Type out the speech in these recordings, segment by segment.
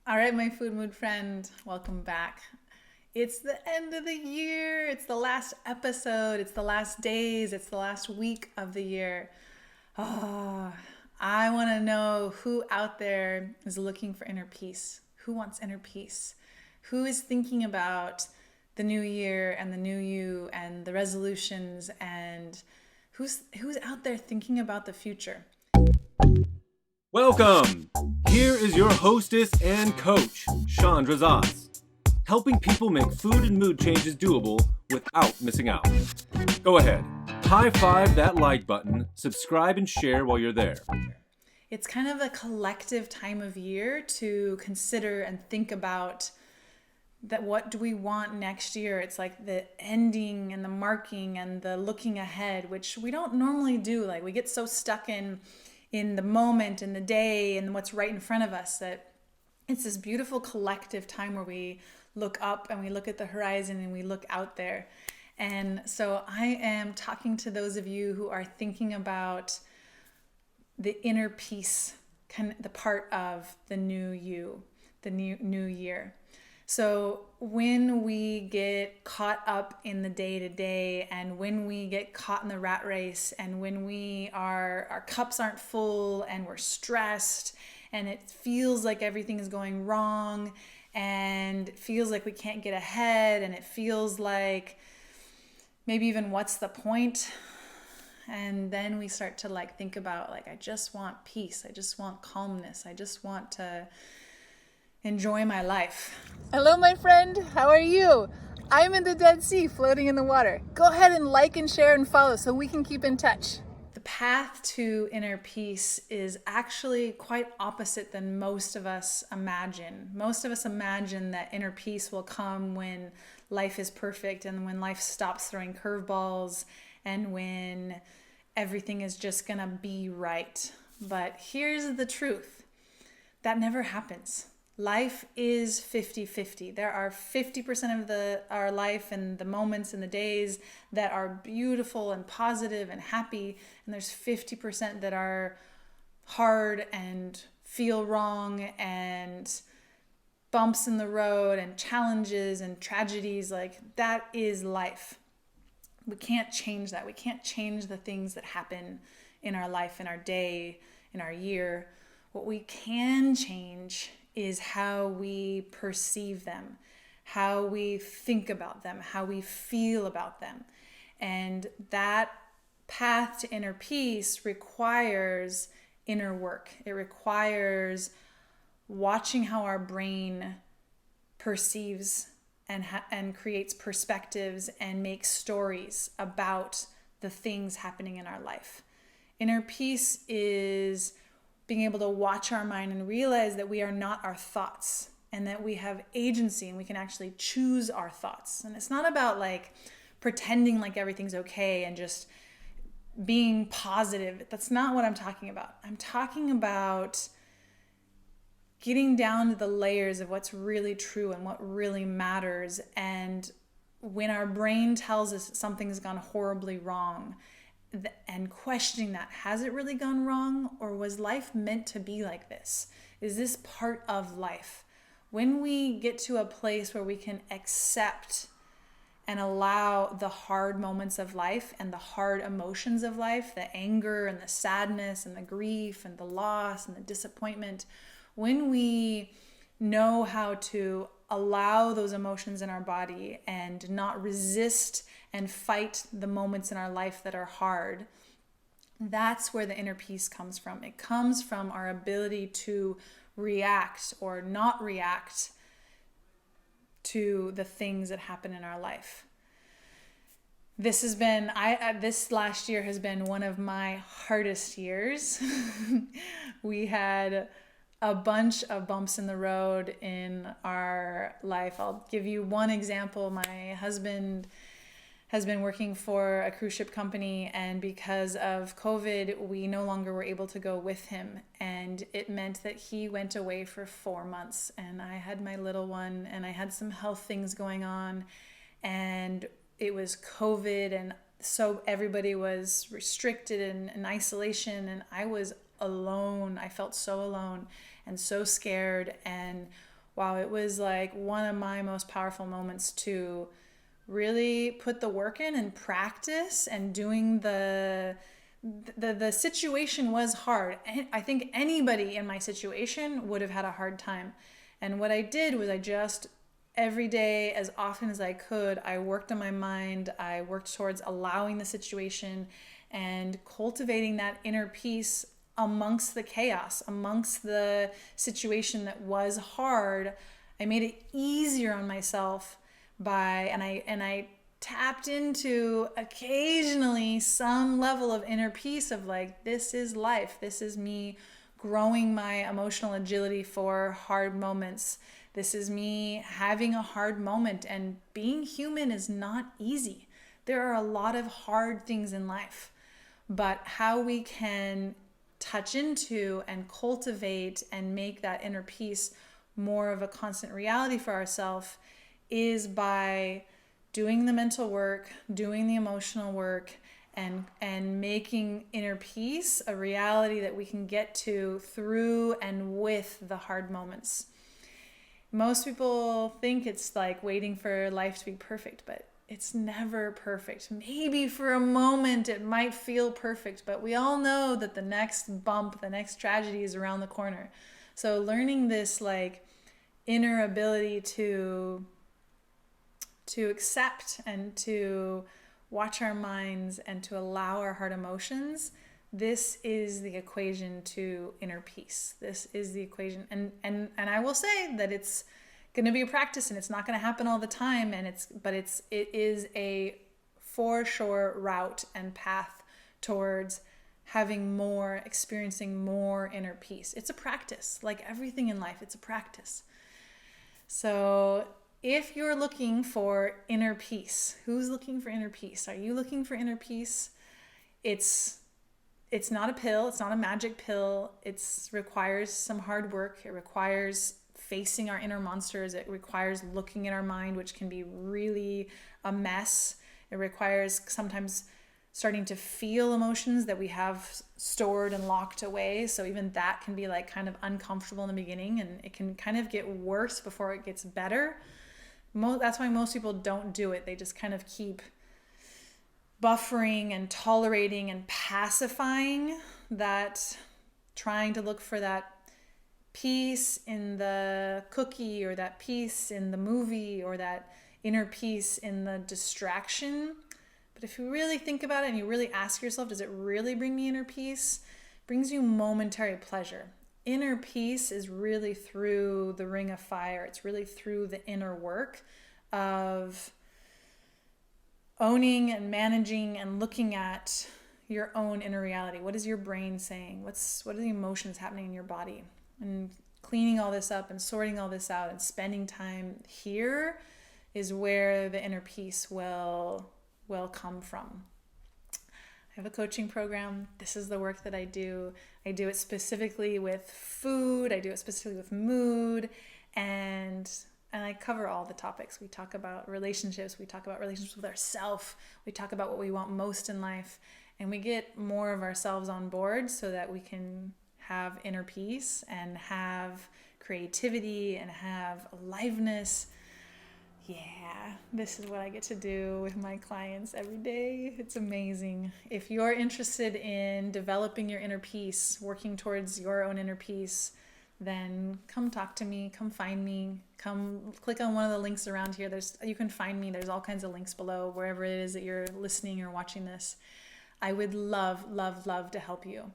All right, my food mood friend, welcome back. It's the end of the year. It's the last episode. It's the last days. It's the last week of the year. Oh, I want to know who out there is looking for inner peace. Who wants inner peace? Who is thinking about the new year and the new you and the resolutions, and who's out there thinking about the future? Welcome! Here is your hostess and coach, Chandra Zas, helping people make food and mood changes doable without missing out. Go ahead, high five that like button, subscribe and share while you're there. It's kind of a collective time of year to consider and think about that what do we want next year. It's like the ending and the marking and the looking ahead, which we don't normally do. Like we get so stuck in the moment and the day and what's right in front of us that it's this beautiful collective time where we look up and we look at the horizon and we look out there. And so I am talking to those of you who are thinking about the inner peace, the part of the new you, the new year. So when we get caught up in the day to day, and when we get caught in the rat race, and when our cups aren't full and we're stressed and it feels like everything is going wrong and it feels like we can't get ahead and it feels like maybe even what's the point? And then we start to think about I just want peace. I just want calmness. I just want to enjoy my life. Hello, my friend. How are you? I'm in the Dead Sea, floating in the water. Go ahead and like and share and follow so we can keep in touch. The path to inner peace is actually quite opposite than most of us imagine. Most of us imagine that inner peace will come when life is perfect and when life stops throwing curveballs and when everything is just gonna be right. But here's the truth. That never happens. Life is 50-50. There are 50% of our life and the moments and the days that are beautiful and positive and happy, and there's 50% that are hard and feel wrong and bumps in the road and challenges and tragedies. That is life. We can't change that. We can't change the things that happen in our life, in our day, in our year. What we can change is how we perceive them, how we think about them, how we feel about them. And that path to inner peace requires inner work. It requires watching how our brain perceives and creates perspectives and makes stories about the things happening in our life. Inner peace is being able to watch our mind and realize that we are not our thoughts and that we have agency and we can actually choose our thoughts. And it's not about pretending like everything's okay and just being positive. That's not what I'm talking about. I'm talking about getting down to the layers of what's really true and what really matters. And when our brain tells us something's gone horribly wrong, and questioning that, has it really gone wrong, or was life meant to be like this? Is this part of life? When we get to a place where we can accept and allow the hard moments of life and the hard emotions of life, the anger and the sadness and the grief and the loss and the disappointment, when we know how to allow those emotions in our body and not resist and fight the moments in our life that are hard, that's where the inner peace comes from. It comes from our ability to react or not react to the things that happen in our life. This has been, this last year has been one of my hardest years. We had a bunch of bumps in the road in our life. I'll give you one example. My husband has been working for a cruise ship company, and because of COVID, we no longer were able to go with him. And it meant that he went away for 4 months, and I had my little one, and I had some health things going on, and it was COVID, and so everybody was restricted and in isolation, and I was alone. I felt so alone and so scared, and wow, it was like one of my most powerful moments to really put the work in and practice and doing the situation was hard. I think anybody in my situation would have had a hard time. And what I did was I just every day, as often as I could, I worked on my mind. I worked towards allowing the situation and cultivating that inner peace amongst the chaos, amongst the situation that was hard. I made it easier on myself and I tapped into occasionally some level of inner peace of like, this is life. This is me growing my emotional agility for hard moments. This is me having a hard moment, and being human is not easy. There are a lot of hard things in life, but how we can touch into and cultivate and make that inner peace more of a constant reality for ourselves is by doing the mental work, doing the emotional work, and making inner peace a reality that we can get to through and with the hard moments. Most people think it's like waiting for life to be perfect, but it's never perfect. Maybe for a moment it might feel perfect, but we all know that the next bump, the next tragedy is around the corner. So learning this like inner ability to accept and to watch our minds and to allow our heart emotions, this is the equation to inner peace. This is the equation. And I will say that it's going to be a practice and it's not going to happen all the time. But it is a for sure route and path towards experiencing more inner peace. It's a practice. Like everything in life, it's a practice. So if you're looking for inner peace, who's looking for inner peace? Are you looking for inner peace? It's not a pill. It's not a magic pill. It requires some hard work. It requires facing our inner monsters. It requires looking at our mind, which can be really a mess. It requires sometimes starting to feel emotions that we have stored and locked away. So even that can be like kind of uncomfortable in the beginning, and it can kind of get worse before it gets better. That's why most people don't do it. They just kind of keep buffering and tolerating and pacifying that, trying to look for that peace in the cookie or that peace in the movie or that inner peace in the distraction. But if you really think about it and you really ask yourself, does it really bring me inner peace? It brings you momentary pleasure. Inner peace is really through the ring of fire. It's really through the inner work of owning and managing and looking at your own inner reality. What is your brain saying? What are the emotions happening in your body? And cleaning all this up and sorting all this out and spending time here is where the inner peace will come from. I have a coaching program. This is the work that I do. I do it specifically with food. I do it specifically with mood, and I cover all the topics. We talk about relationships. We talk about relationships with ourselves. We talk about what we want most in life, and we get more of ourselves on board so that we can have inner peace and have creativity and have aliveness. Yeah, this is what I get to do with my clients every day. It's amazing. If you're interested in developing your inner peace, working towards your own inner peace, then come talk to me, come find me, come click on one of the links around here. You can find me. There's all kinds of links below, wherever it is that you're listening or watching this. I would love, love, love to help you.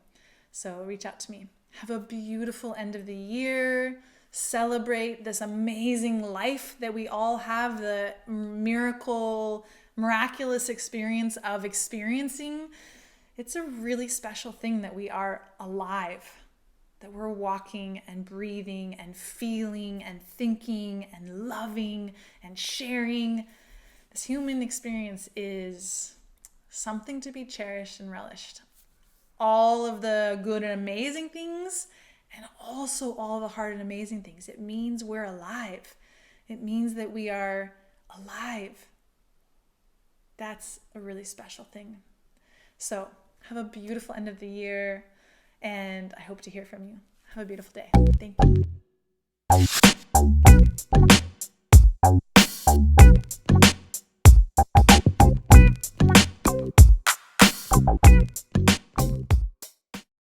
So reach out to me. Have a beautiful end of the year. Celebrate this amazing life that we all have, the miraculous experience of experiencing. It's a really special thing that we are alive, that we're walking and breathing and feeling and thinking and loving and sharing. This human experience is something to be cherished and relished. All of the good and amazing things, and also all the hard and amazing things. It means we're alive. It means that we are alive. That's a really special thing. So have a beautiful end of the year, and I hope to hear from you. Have a beautiful day. Thank you.